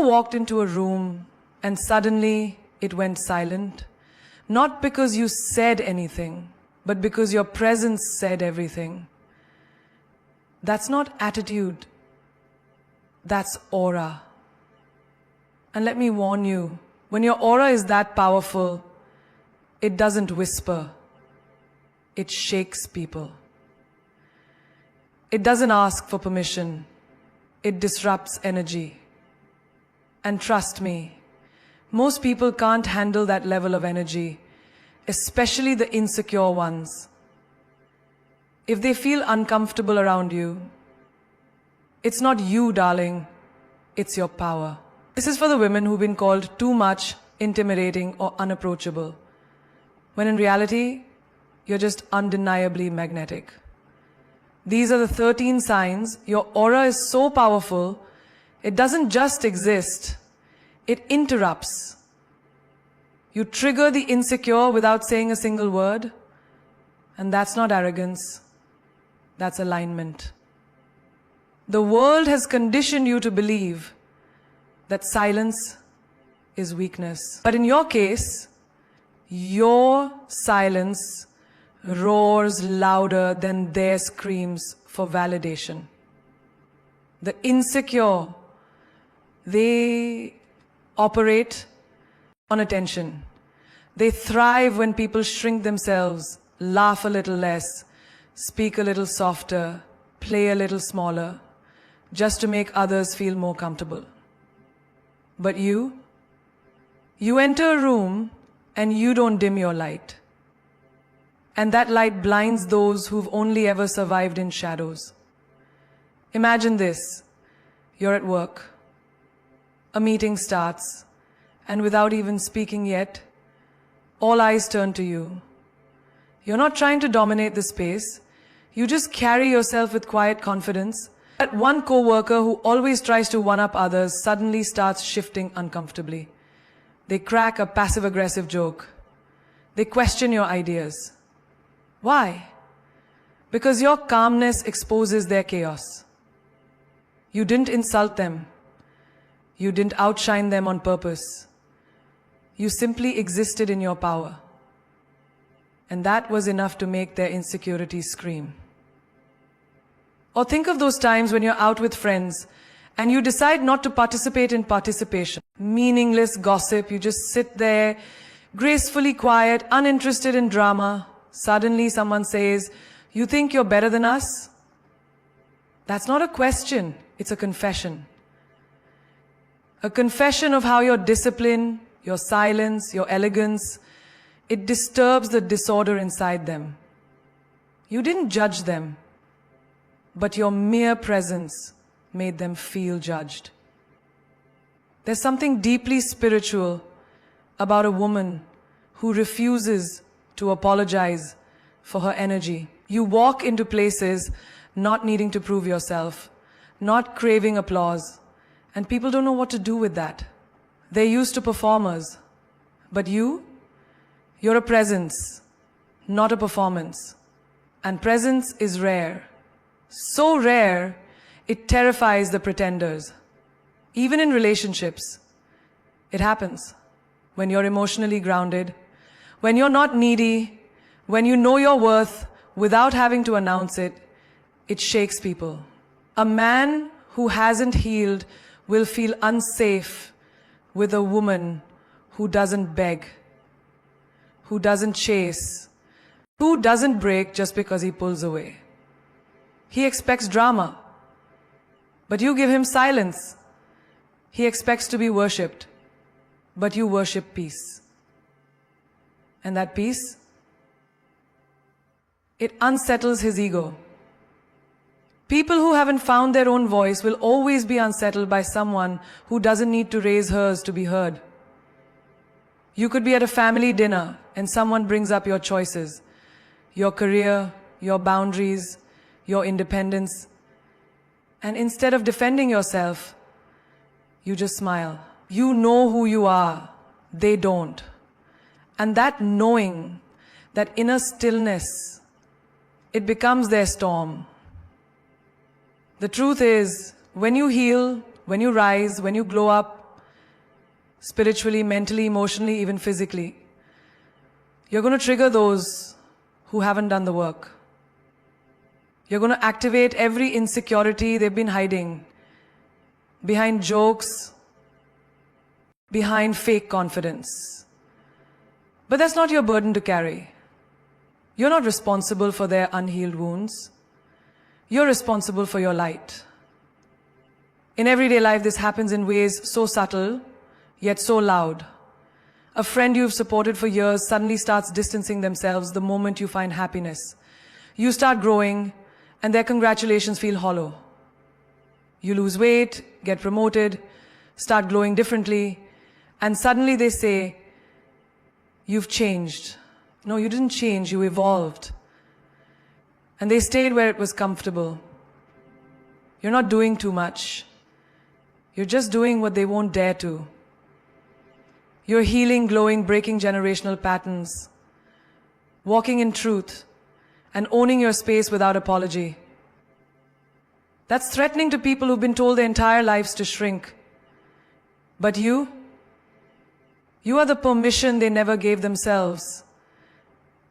walked into a room and suddenly it went silent? Not because you said anything, but because your presence said everything. That's not attitude. That's aura. And let me warn you, when your aura is that powerful, it doesn't whisper. It shakes people. It doesn't ask for permission. It disrupts energy. And trust me, most people can't handle that level of energy, especially the insecure ones. If they feel uncomfortable around you, it's not you, darling, it's your power. This is for the women who've been called too much, intimidating, or unapproachable, when in reality, you're just undeniably magnetic. These are the 13 signs. Your aura is so powerful, it doesn't just exist, it interrupts. You trigger the insecure without saying a single word, and that's not arrogance, that's alignment. The world has conditioned you to believe that silence is weakness. But in your case, your silence roars louder than their screams for validation. The insecure, they operate on attention. They thrive when people shrink themselves, laugh a little less, speak a little softer, play a little smaller, just to make others feel more comfortable. But you enter a room and you don't dim your light. And that light blinds those who've only ever survived in shadows. Imagine this. You're at work. A meeting starts, and without even speaking yet, all eyes turn to you. You're not trying to dominate the space. You just carry yourself with quiet confidence. That one coworker who always tries to one-up others suddenly starts shifting uncomfortably. They crack a passive-aggressive joke. They question your ideas. Why? Because your calmness exposes their chaos. You didn't insult them. You didn't outshine them on purpose. You simply existed in your power. And that was enough to make their insecurities scream. Or think of those times when you're out with friends and you decide not to participate in participation. Meaningless gossip, you just sit there, gracefully quiet, uninterested in drama. Suddenly someone says, "You think you're better than us?" That's not a question, it's a confession. A confession of how your discipline, your silence, your elegance, it disturbs the disorder inside them. You didn't judge them, but your mere presence made them feel judged. There's something deeply spiritual about a woman who refuses to apologize for her energy. You walk into places not needing to prove yourself, not craving applause, and people don't know what to do with that. They're used to performers. But you're a presence, not a performance. And presence is rare. So rare, it terrifies the pretenders. Even in relationships, it happens. When you're emotionally grounded, when you're not needy, when you know your worth without having to announce it, it shakes people. A man who hasn't healed will feel unsafe with a woman who doesn't beg, who doesn't chase, who doesn't break just because he pulls away. He expects drama, but you give him silence. He expects to be worshipped, but you worship peace. And that peace, it unsettles his ego. People who haven't found their own voice will always be unsettled by someone who doesn't need to raise hers to be heard. You could be at a family dinner and someone brings up your choices, your career, your boundaries, your independence. And instead of defending yourself, you just smile. You know who you are. They don't. And that knowing, that inner stillness, it becomes their storm. The truth is, when you heal, when you rise, when you glow up, spiritually, mentally, emotionally, even physically. You're going to trigger those who haven't done the work. You're going to activate every insecurity they've been hiding behind jokes, behind fake confidence. But that's not your burden to carry. You're not responsible for their unhealed wounds. You're responsible for your light. In everyday life, this happens in ways so subtle, yet so loud. A friend you've supported for years suddenly starts distancing themselves the moment you find happiness. You start growing, and their congratulations feel hollow. You lose weight, get promoted, start glowing differently, and suddenly they say, "You've changed." No, you didn't change, you evolved. And they stayed where it was comfortable. You're not doing too much. You're just doing what they won't dare to. You're healing, glowing, breaking generational patterns, walking in truth, and owning your space without apology. That's threatening to people who've been told their entire lives to shrink. But you are the permission they never gave themselves.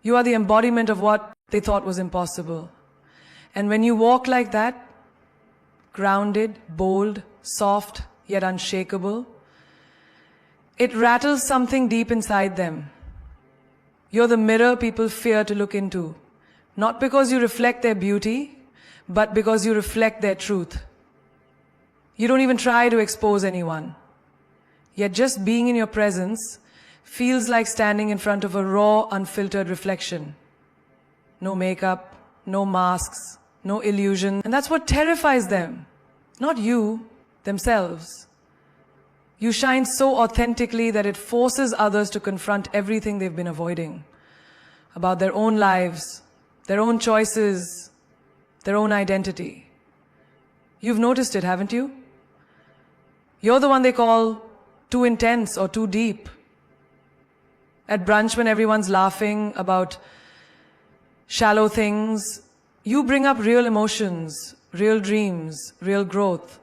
You are the embodiment of what they thought was impossible. And when you walk like that, grounded, bold, soft, yet unshakable, it rattles something deep inside them. You're the mirror people fear to look into, not because you reflect their beauty, but because you reflect their truth. You don't even try to expose anyone. Yet just being in your presence feels like standing in front of a raw, unfiltered reflection. No makeup, no masks, no illusion. And that's what terrifies them. Not you, themselves. You shine so authentically that it forces others to confront everything they've been avoiding about their own lives, their own choices, their own identity. You've noticed it, haven't you? You're the one they call too intense or too deep. At brunch, when everyone's laughing about shallow things, you bring up real emotions, real dreams, real growth.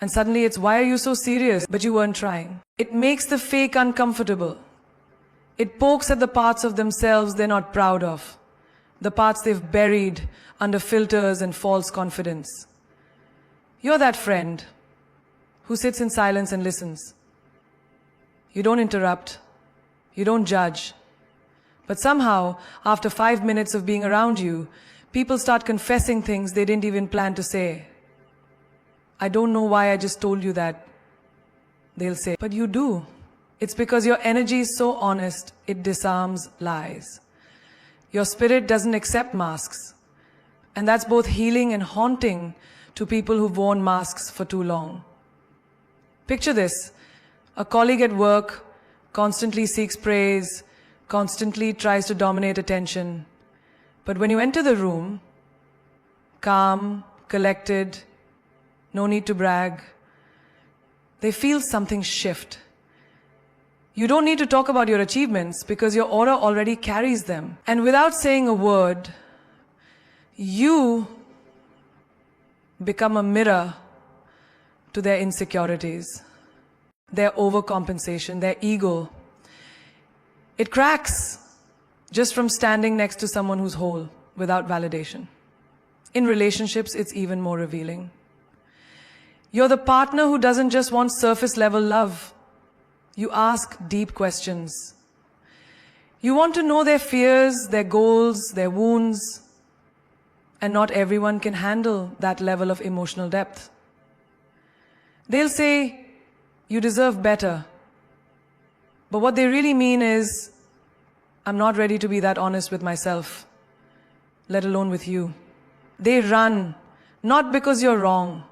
And suddenly it's, why are you so serious? But you weren't trying. It makes the fake uncomfortable. It pokes at the parts of themselves they're not proud of, the parts they've buried under filters and false confidence. You're that friend who sits in silence and listens. You don't interrupt. You don't judge. But somehow, after 5 minutes of being around you, people start confessing things they didn't even plan to say. "I don't know why I just told you that," they'll say. But you do. It's because your energy is so honest, it disarms lies. Your spirit doesn't accept masks. And that's both healing and haunting to people who've worn masks for too long. Picture this. A colleague at work constantly seeks praise, constantly tries to dominate attention. But when you enter the room, calm, collected, no need to brag, they feel something shift. You don't need to talk about your achievements because your aura already carries them. And without saying a word, you become a mirror to their insecurities, their overcompensation, their ego. It cracks just from standing next to someone who's whole without validation. In relationships, it's even more revealing. You're the partner who doesn't just want surface level love. You ask deep questions. You want to know their fears, their goals, their wounds. And not everyone can handle that level of emotional depth. They'll say, "You deserve better." But what they really mean is, "I'm not ready to be that honest with myself, let alone with you." They run, not because you're wrong,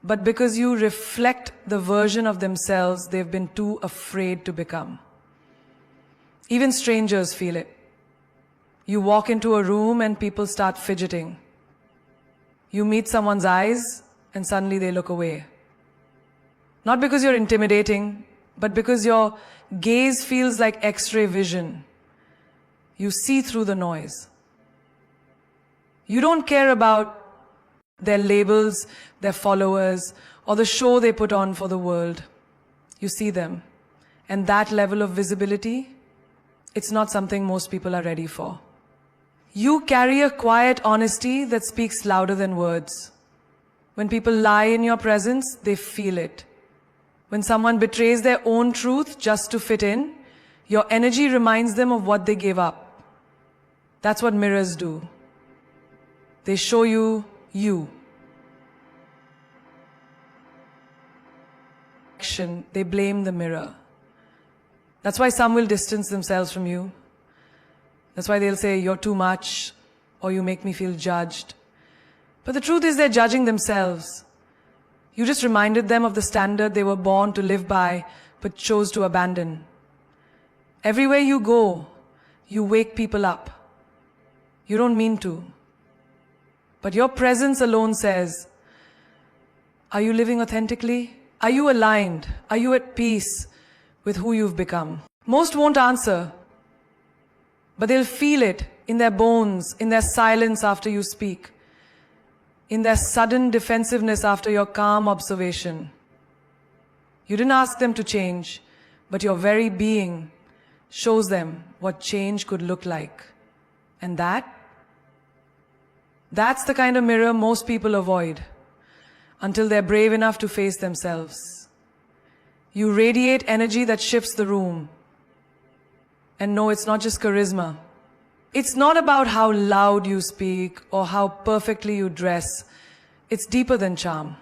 but because you reflect the version of themselves they've been too afraid to become. Even strangers feel it. You walk into a room and people start fidgeting. You meet someone's eyes and suddenly they look away. Not because you're intimidating, but because your gaze feels like X-ray vision. You see through the noise. You don't care about their labels, their followers, or the show they put on for the world. You see them. And that level of visibility, it's not something most people are ready for. You carry a quiet honesty that speaks louder than words. When people lie in your presence, they feel it. When someone betrays their own truth just to fit in, your energy reminds them of what they gave up. That's what mirrors do. They show you you. They blame the mirror. That's why some will distance themselves from you. That's why they'll say, you're too much, or you make me feel judged. But the truth is they're judging themselves. You just reminded them of the standard they were born to live by, but chose to abandon. Everywhere you go, you wake people up. You don't mean to. But your presence alone says, are you living authentically? Are you aligned? Are you at peace with who you've become? Most won't answer, but they'll feel it in their bones, in their silence after you speak, in their sudden defensiveness after your calm observation. You didn't ask them to change, but your very being shows them what change could look like. And that's the kind of mirror most people avoid until they're brave enough to face themselves. You radiate energy that shifts the room. And no, it's not just charisma. It's not about how loud you speak or how perfectly you dress. It's deeper than charm.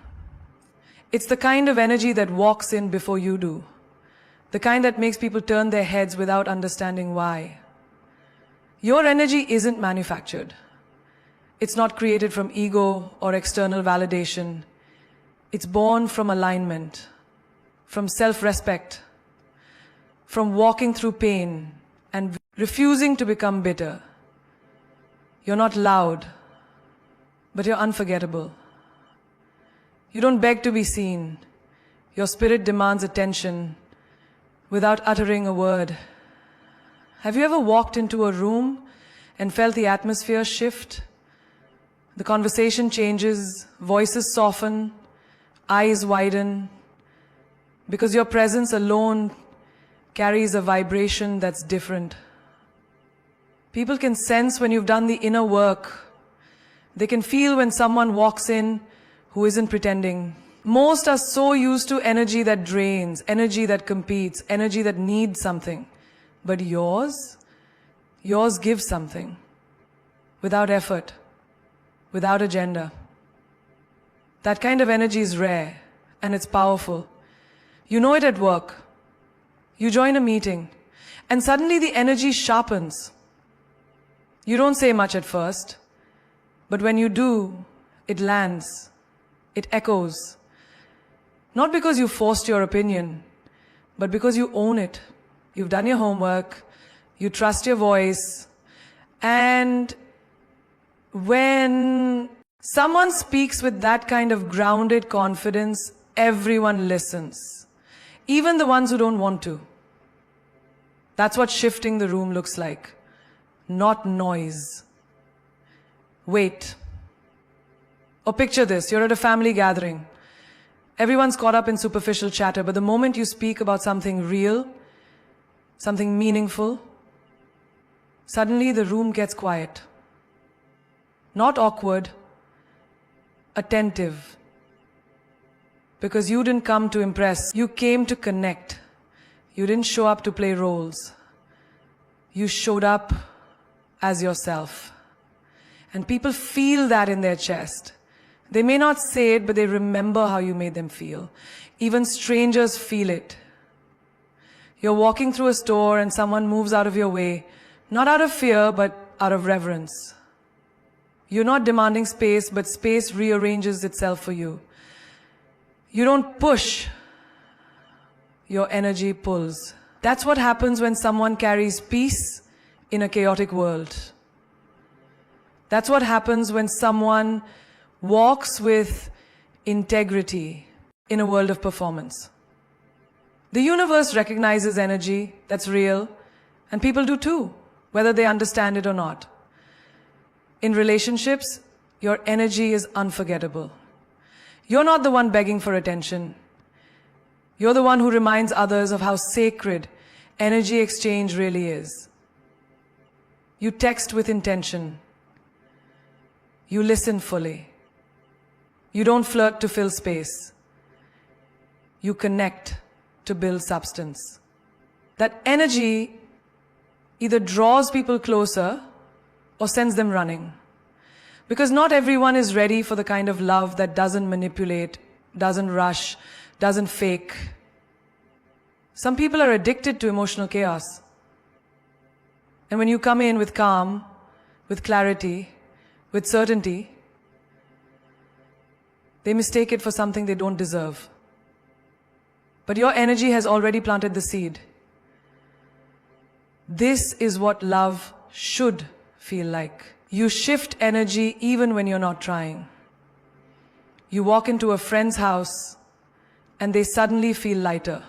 It's the kind of energy that walks in before you do. The kind that makes people turn their heads without understanding why. Your energy isn't manufactured. It's not created from ego or external validation. It's born from alignment, from self-respect, from walking through pain and refusing to become bitter. You're not loud, but you're unforgettable. You don't beg to be seen. Your spirit demands attention without uttering a word. Have you ever walked into a room and felt the atmosphere shift? The conversation changes, voices soften, eyes widen, because your presence alone carries a vibration that's different. People can sense when you've done the inner work. They can feel when someone walks in who isn't pretending. Most are so used to energy that drains, energy that competes, energy that needs something. But yours gives something. Without effort, without agenda. That kind of energy is rare and it's powerful. You know it at work. You join a meeting and suddenly the energy sharpens. You don't say much at first, but when you do, it lands. It echoes. Not because you forced your opinion, but because you own it. You've done your homework, you trust your voice, and when someone speaks with that kind of grounded confidence, everyone listens. Even the ones who don't want to. That's what shifting the room looks like. Not noise. Wait. Or picture this, you're at a family gathering. Everyone's caught up in superficial chatter, but the moment you speak about something real, something meaningful, suddenly the room gets quiet. Not awkward, attentive. Because you didn't come to impress, you came to connect. You didn't show up to play roles. You showed up as yourself. And people feel that in their chest. They may not say it, but they remember how you made them feel. Even strangers feel it. You're walking through a store and someone moves out of your way, not out of fear, but out of reverence. You're not demanding space, but space rearranges itself for you. You don't push, your energy pulls. That's what happens when someone carries peace in a chaotic world. That's what happens when someone walks with integrity in a world of performance. The universe recognizes energy that's real, and people do too, whether they understand it or not. In relationships, your energy is unforgettable. You're not the one begging for attention. You're the one who reminds others of how sacred energy exchange really is. You text with intention. You listen fully. You don't flirt to fill space. You connect to build substance. That energy either draws people closer or sends them running. Because not everyone is ready for the kind of love that doesn't manipulate, doesn't rush, doesn't fake. Some people are addicted to emotional chaos. And when you come in with calm, with clarity, with certainty, they mistake it for something they don't deserve. But your energy has already planted the seed. This is what love should feel like. You shift energy even when you're not trying. You walk into a friend's house and they suddenly feel lighter.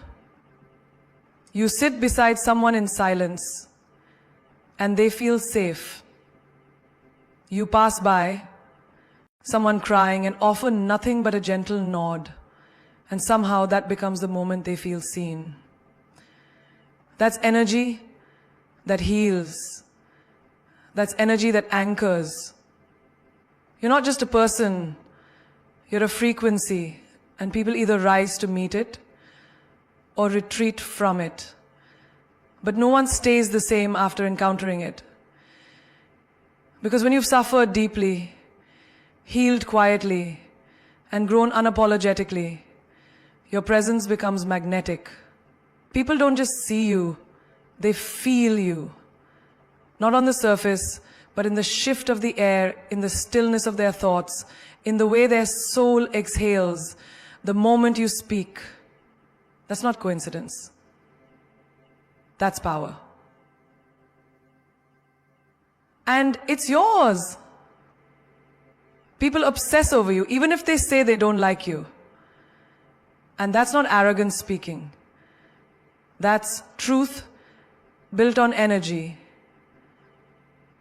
You sit beside someone in silence and they feel safe. You pass by someone crying and offer nothing but a gentle nod, and somehow that becomes the moment they feel seen. That's energy that heals. That's energy that anchors. You're not just a person, you're a frequency, and people either rise to meet it or retreat from it. But no one stays the same after encountering it. Because when you've suffered deeply, healed quietly, and grown unapologetically, your presence becomes magnetic. People don't just see you, they feel you. Not on the surface, but in the shift of the air, in the stillness of their thoughts, in the way their soul exhales, the moment you speak. That's not coincidence. That's power. And it's yours. People obsess over you, even if they say they don't like you. And that's not arrogance speaking. That's truth built on energy,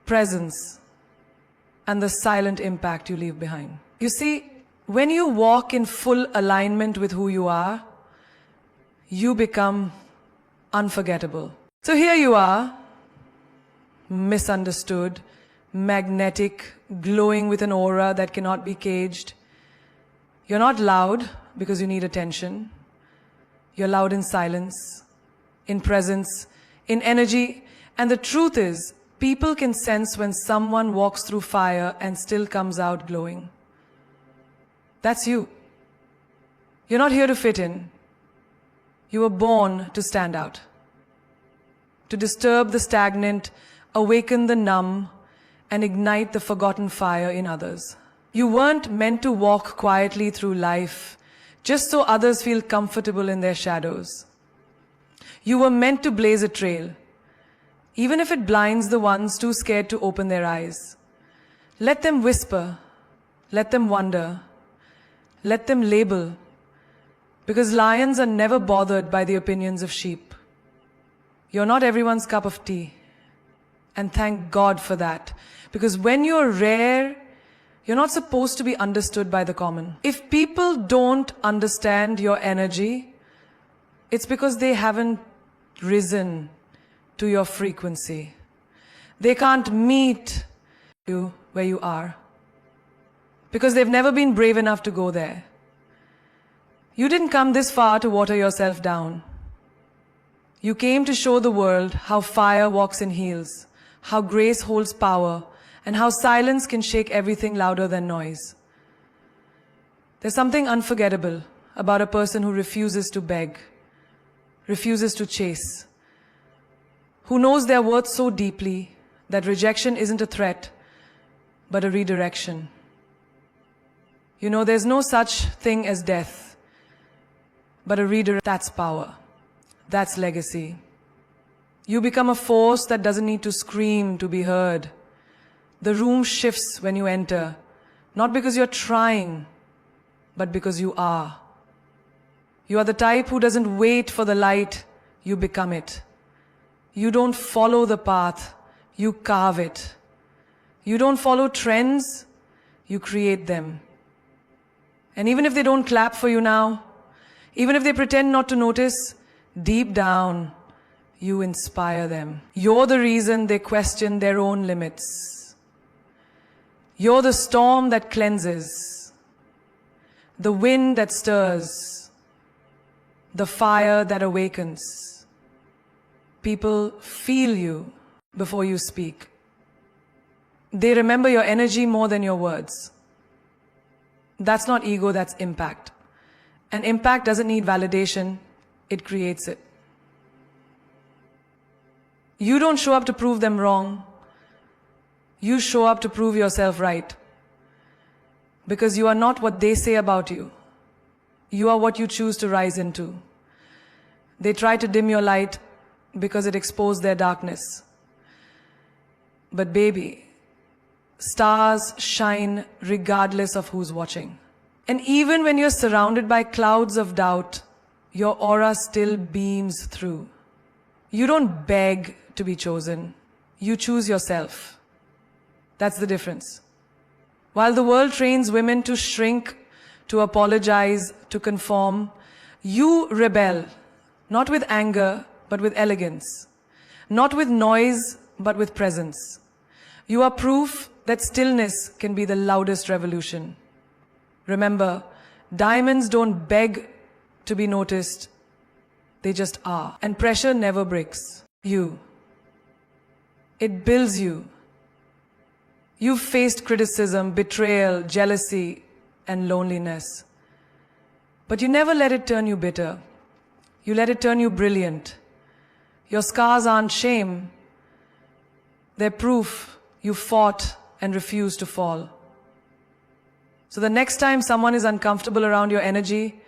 presence, and the silent impact you leave behind. You see, when you walk in full alignment with who you are, you become unforgettable. So here you are, misunderstood, magnetic, glowing with an aura that cannot be caged. You're not loud because you need attention. You're loud in silence, in presence, in energy. And the truth is, people can sense when someone walks through fire and still comes out glowing. That's you. You're not here to fit in. You were born to stand out, to disturb the stagnant, awaken the numb, and ignite the forgotten fire in others. You weren't meant to walk quietly through life just so others feel comfortable in their shadows. You were meant to blaze a trail, even if it blinds the ones too scared to open their eyes. Let them whisper, let them wonder, let them label, because lions are never bothered by the opinions of sheep. You're not everyone's cup of tea. And thank God for that. Because when you're rare, you're not supposed to be understood by the common. If people don't understand your energy, it's because they haven't risen to your frequency. They can't meet you where you are. Because they've never been brave enough to go there. You didn't come this far to water yourself down. You came to show the world how fire walks in heels, how grace holds power, and how silence can shake everything louder than noise. There's something unforgettable about a person who refuses to beg, refuses to chase, who knows their worth so deeply that rejection isn't a threat, but a redirection. You know, there's no such thing as death, but a redirect. That's power. That's legacy. You become a force that doesn't need to scream to be heard. The room shifts when you enter, not because you're trying, but because you are. You are the type who doesn't wait for the light, you become it. You don't follow the path, you carve it. You don't follow trends, you create them. And even if they don't clap for you now, Even if they pretend not to notice, deep down, you inspire them. You're the reason they question their own limits. You're the storm that cleanses, the wind that stirs, the fire that awakens. People feel you before you speak. They remember your energy more than your words. That's not ego, that's impact. And impact doesn't need validation, it creates it. You don't show up to prove them wrong. You show up to prove yourself right. Because you are not what they say about you. You are what you choose to rise into. They try to dim your light because it exposed their darkness. But baby, stars shine regardless of who's watching. And even when you're surrounded by clouds of doubt, your aura still beams through. You don't beg to be chosen. You choose yourself. That's the difference. While the world trains women to shrink, to apologize, to conform, you rebel, not with anger, but with elegance. Not with noise, but with presence. You are proof that stillness can be the loudest revolution. Remember, diamonds don't beg to be noticed. They just are. And pressure never breaks you. It builds you. You've faced criticism, betrayal, jealousy, and loneliness. But you never let it turn you bitter. You let it turn you brilliant. Your scars aren't shame. They're proof you fought and refused to fall. So the next time someone is uncomfortable around your energy,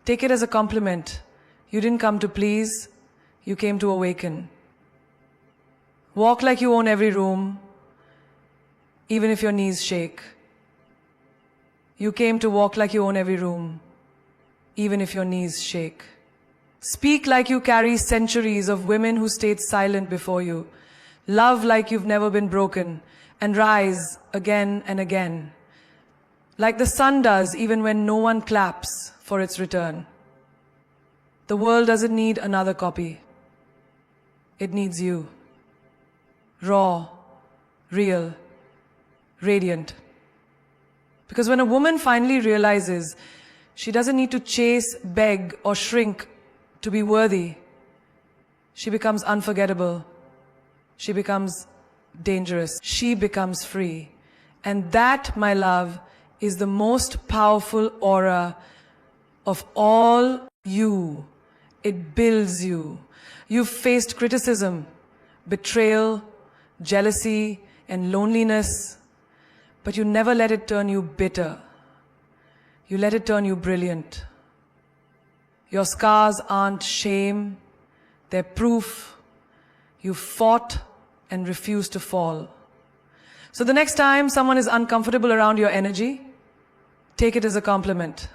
take it as a compliment. You didn't come to please, you came to awaken. Walk like you own every room, even if your knees shake. You came to walk like you own every room, even if your knees shake. Speak like you carry centuries of women who stayed silent before you. Love like you've never been broken, and rise again and again. Like the sun does even when no one claps for its return. The world doesn't need another copy. It needs you. Raw, real, radiant. Because when a woman finally realizes she doesn't need to chase, beg, or shrink to be worthy, she becomes unforgettable. She becomes dangerous. She becomes free. And that, my love, is the most powerful aura of all you. It builds you. You've faced criticism, betrayal, jealousy, and loneliness, but you never let it turn you bitter. You let it turn you brilliant. Your scars aren't shame, they're proof you fought and refused to fall. So the next time someone is uncomfortable around your energy, take it as a compliment.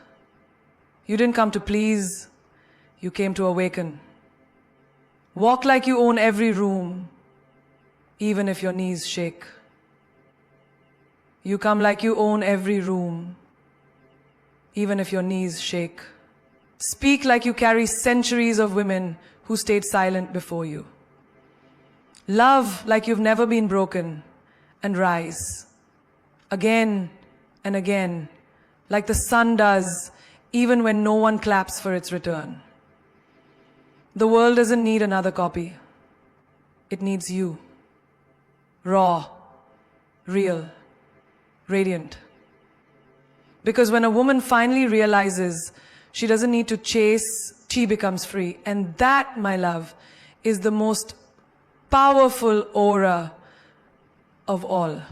You didn't come to please, you came to awaken. Walk like you own every room, even if your knees shake. You come like you own every room, even if your knees shake. Speak like you carry centuries of women who stayed silent before you. Love like you've never been broken, and rise again and again, like the sun does even when no one claps for its return. The world doesn't need another copy. It needs you. Raw, real, radiant. Because when a woman finally realizes she doesn't need to chase, she becomes free. And that, my love, is the most powerful aura of all.